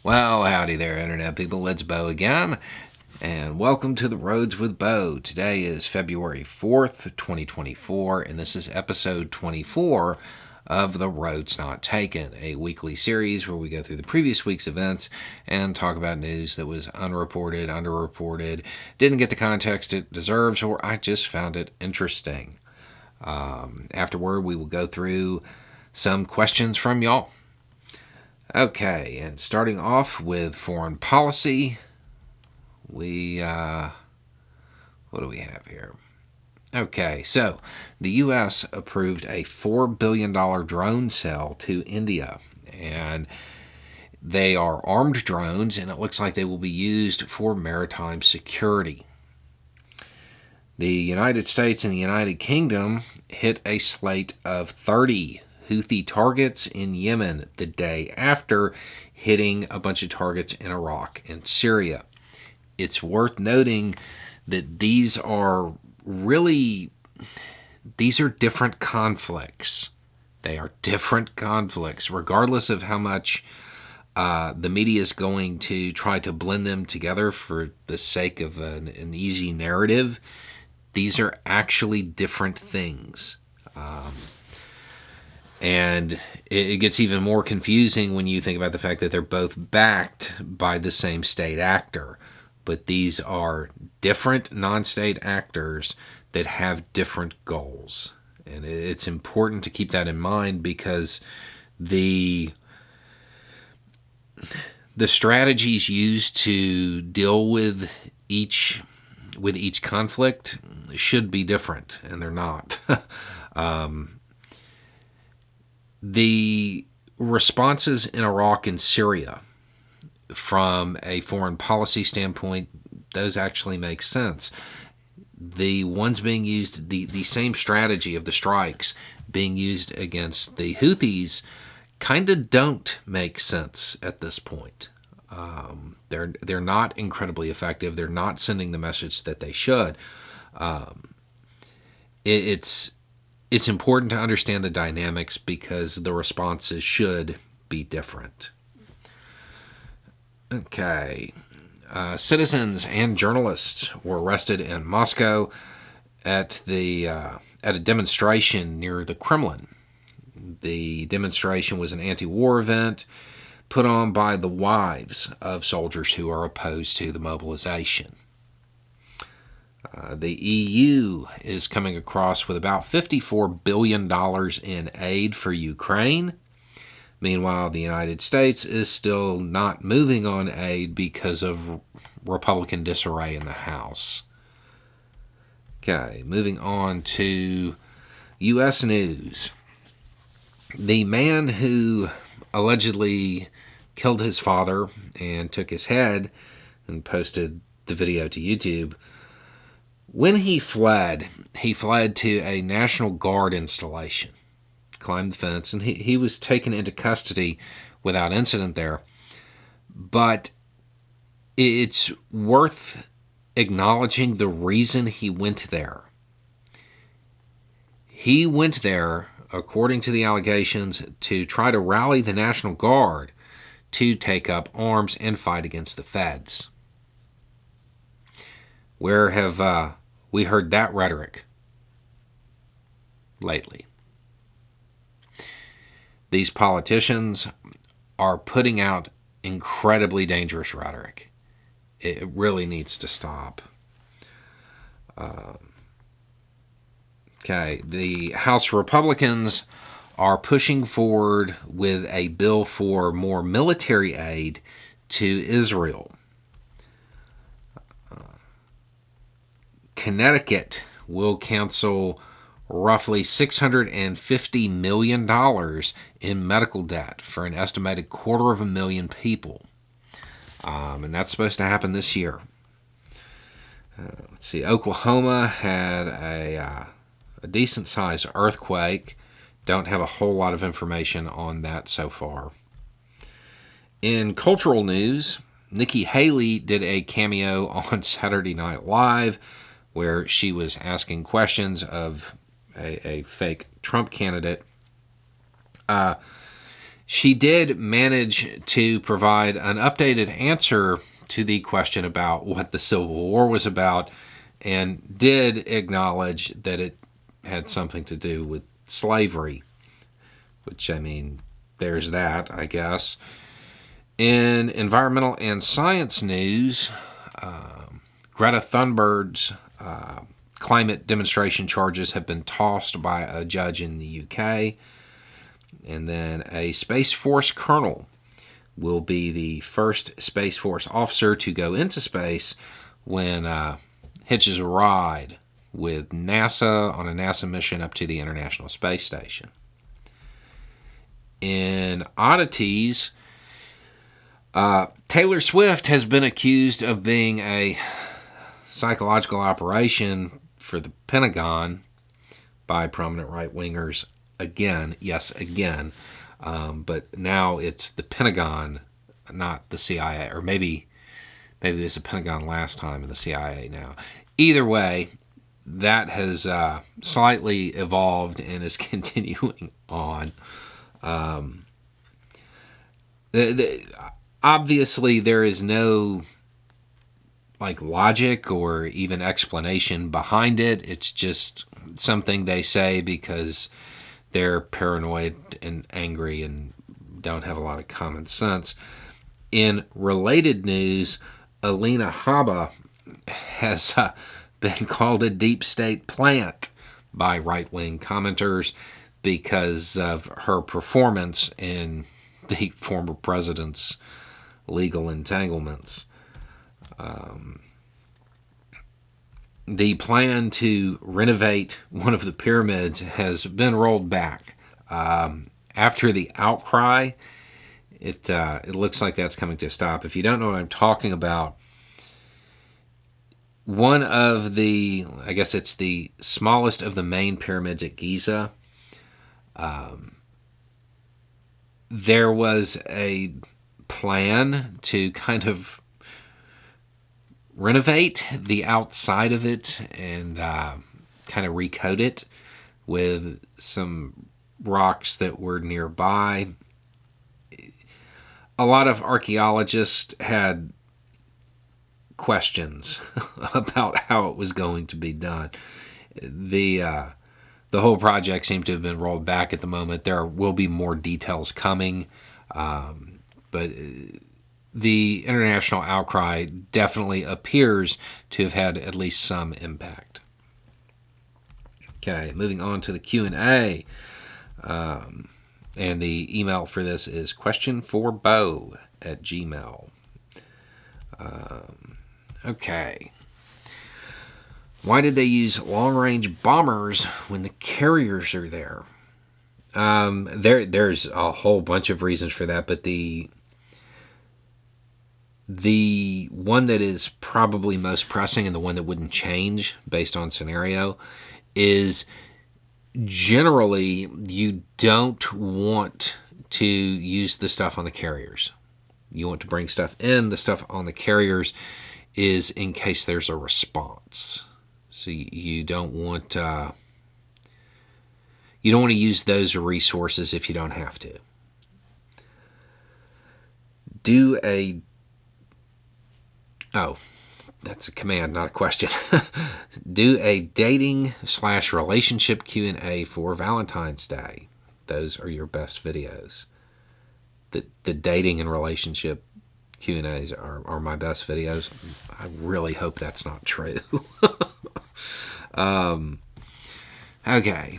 Well, howdy there, Internet people. It's Bo again, and welcome to The Roads with Bo. Today is February 4th, 2024, and this is episode 24 of The Roads Not Taken, a weekly series where we go through the previous week's events and talk about news that was unreported, underreported, didn't get the context it deserves, or I just found it interesting. Afterward, we will go through some questions from y'all. Okay, and starting off with foreign policy, what do we have here? Okay, so the U.S. approved a $4 billion drone sale to India, and they are armed drones, and it looks like they will be used for maritime security. The United States and the United Kingdom hit a slate of 30 Houthi targets in Yemen the day after hitting a bunch of targets in Iraq and Syria. It's worth noting that these are different conflicts. They are different conflicts, regardless of how much the media is going to try to blend them together for the sake of an easy narrative. These are actually different things. And it gets even more confusing when you think about the fact that they're both backed by the same state actor. But these are different non-state actors that have different goals. And it's important to keep that in mind because the strategies used to deal with each conflict should be different, and they're not. The responses in Iraq and Syria, from a foreign policy standpoint, those actually make sense. The ones being used, the same strategy of the strikes being used against the Houthis kind of don't make sense at this point. They're not incredibly effective. They're not sending the message that they should. It's important to understand the dynamics because the responses should be different. Okay. Citizens and journalists were arrested in Moscow at a demonstration near the Kremlin. The demonstration was an anti-war event put on by the wives of soldiers who are opposed to the mobilization. The EU is coming across with about $54 billion in aid for Ukraine. Meanwhile, the United States is still not moving on aid because of Republican disarray in the House. Okay, moving on to U.S. news. The man who allegedly killed his father and took his head and posted the video to YouTube, when he fled to a National Guard installation, climbed the fence, and he was taken into custody without incident there. But it's worth acknowledging the reason he went there. He went there, according to the allegations, to try to rally the National Guard to take up arms and fight against the feds. Where have we heard that rhetoric lately? These politicians are putting out incredibly dangerous rhetoric. It really needs to stop. Okay, the House Republicans are pushing forward with a bill for more military aid to Israel. Connecticut will cancel roughly $650 million in medical debt for an estimated 250,000 people. And that's supposed to happen this year. Let's see, Oklahoma had a decent-sized earthquake. Don't have a whole lot of information on that so far. In cultural news, Nikki Haley did a cameo on Saturday Night Live where she was asking questions of a fake Trump candidate. She did manage to provide an updated answer to the question about what the Civil War was about, and did acknowledge that it had something to do with slavery, which, I mean, there's that, I guess. In environmental and science news, Greta Thunberg's climate demonstration charges have been tossed by a judge in the UK. And then a Space Force colonel will be the first Space Force officer to go into space when hitches a ride with NASA on a NASA mission up to the International Space Station. In oddities, Taylor Swift has been accused of being a psychological operation for the Pentagon by prominent right-wingers again. Yes, again. But now it's the Pentagon, not the CIA. Or maybe it was the Pentagon last time and the CIA now. Either way, that has slightly evolved and is continuing on. Obviously, there is no logic or even explanation behind it. It's just something they say because they're paranoid and angry and don't have a lot of common sense. In related news, Alina Habba has been called a deep state plant by right-wing commenters because of her performance in the former president's legal entanglements. The plan to renovate one of the pyramids has been rolled back. After the outcry, it looks like that's coming to a stop. If you don't know what I'm talking about, one of the, I guess it's the smallest of the main pyramids at Giza, there was a plan to kind of renovate the outside of it and kind of recoat it with some rocks that were nearby. A lot of archaeologists had questions about how it was going to be done. The whole project seemed to have been rolled back at the moment. There will be more details coming, but the international outcry definitely appears to have had at least some impact. Okay, moving on to the Q&A. And the email for this is questionforbo@gmail.com. Okay. Why did they use long-range bombers when the carriers are there? There's a whole bunch of reasons for that, but the one that is probably most pressing and the one that wouldn't change based on scenario is generally you don't want to use the stuff on the carriers. You want to bring stuff in. The stuff on the carriers is in case there's a response. So you don't want to use those resources if you don't have to. That's a command, not a question. Do a dating/relationship Q&A for Valentine's Day. Those are your best videos. The dating and relationship Q&As are my best videos. I really hope that's not true. Okay.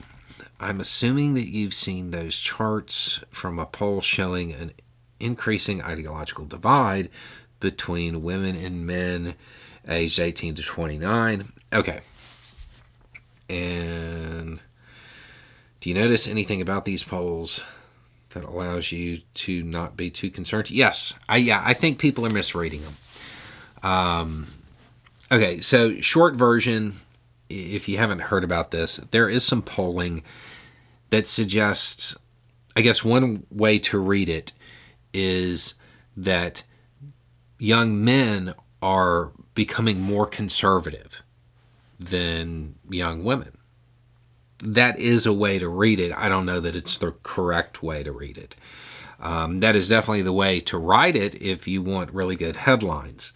I'm assuming that you've seen those charts from a poll showing an increasing ideological divide between women and men aged 18 to 29. Okay. And do you notice anything about these polls that allows you to not be too concerned? Yes. I think people are misreading them. Okay, so short version, if you haven't heard about this, there is some polling that suggests, I guess one way to read it is that young men are becoming more conservative than young women. That is a way to read it. I don't know that it's the correct way to read it. That is definitely the way to write it if you want really good headlines.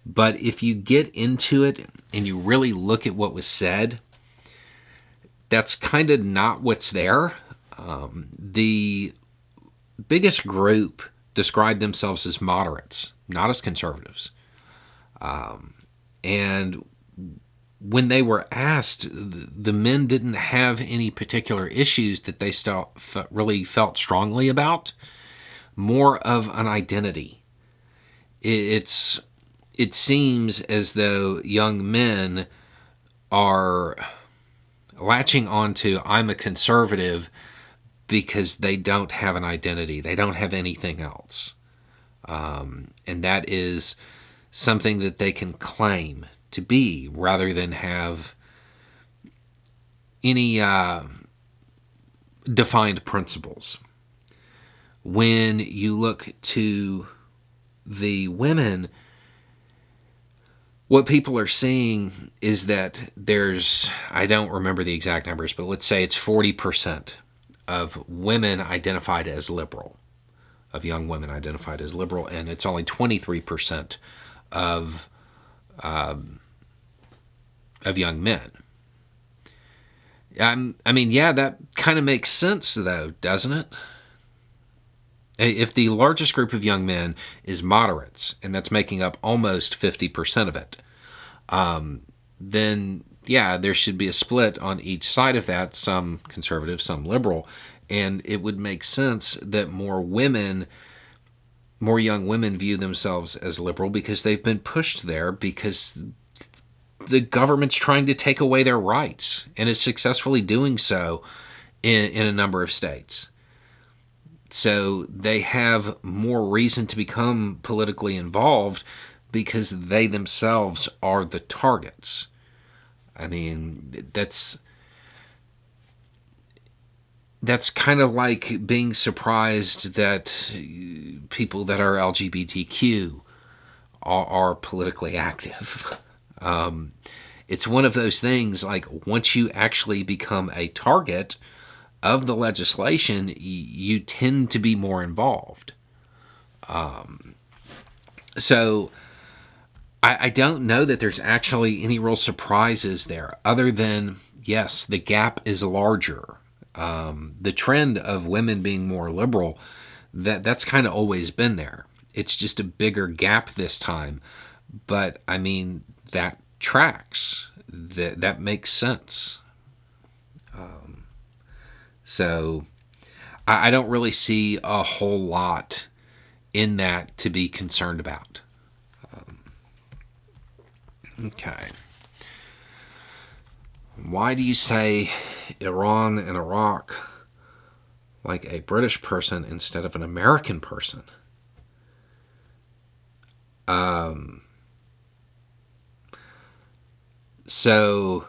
But if you get into it and you really look at what was said, that's kind of not what's there. The biggest group described themselves as moderates, not as conservatives. And when they were asked, the men didn't have any particular issues that they really felt strongly about. More of an identity. It seems as though young men are latching onto I'm a conservative because they don't have an identity. They don't have anything else. And that is something that they can claim to be rather than have any defined principles. When you look to the women, what people are seeing is that there's, I don't remember the exact numbers, but let's say it's 40% of women identified as liberal, of young women identified as liberal, and it's only 23% of young men. I mean, yeah, that kind of makes sense, though, doesn't it? If the largest group of young men is moderates, and that's making up almost 50% of it, then, yeah, there should be a split on each side of that, some conservative, some liberal, and it would make sense that more young women view themselves as liberal because they've been pushed there because the government's trying to take away their rights, and is successfully doing so in a number of states. So they have more reason to become politically involved because they themselves are the targets. I mean, that's kind of like being surprised that people that are LGBTQ are politically active. It's one of those things, like, once you actually become a target of the legislation, you tend to be more involved. So I don't know that there's actually any real surprises there, other than, yes, the gap is larger. The trend of women being more liberal, that's kind of always been there. It's just a bigger gap this time. But, I mean, that tracks. That makes sense. So I don't really see a whole lot in that to be concerned about. Okay. Why do you say Iran and Iraq like a British person instead of an American person? So,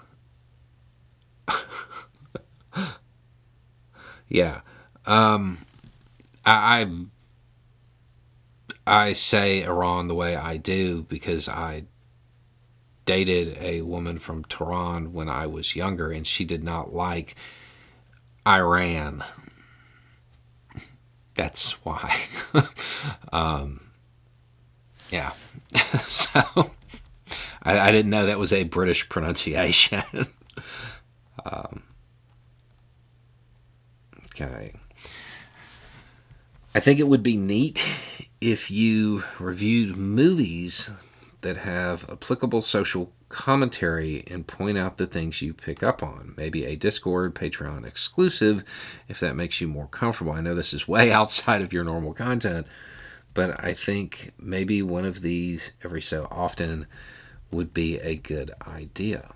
yeah. I say Iran the way I do because I dated a woman from Tehran when I was younger, and she did not like Iran. That's why. Yeah. So I didn't know that was a British pronunciation. Okay. I think it would be neat if you reviewed movies that have applicable social commentary and point out the things you pick up on. Maybe a Discord, Patreon exclusive, if that makes you more comfortable. I know this is way outside of your normal content, but I think maybe one of these every so often would be a good idea.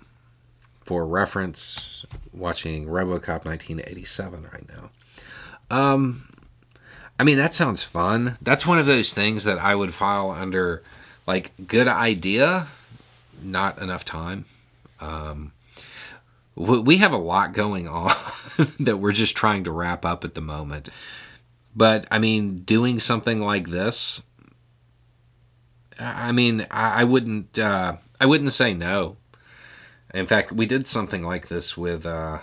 For reference, watching RoboCop 1987 right now. I mean, that sounds fun. That's one of those things that I would file under, like, good idea, not enough time. We have a lot going on that we're just trying to wrap up at the moment. But, I mean, doing something like this, I mean, I wouldn't say no. In fact, we did something like this with, at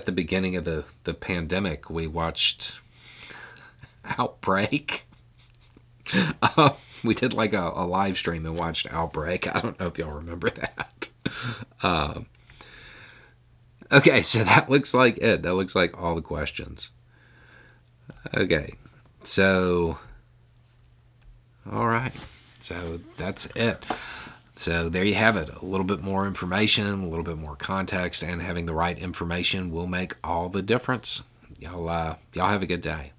the beginning of the pandemic. We watched Outbreak. We did like a live stream and watched Outbreak. I don't know if y'all remember that. Okay, so that looks like it. That looks like all the questions. Okay, so, all right. So that's it. So there you have it. A little bit more information, a little bit more context, and having the right information will make all the difference. Y'all have a good day.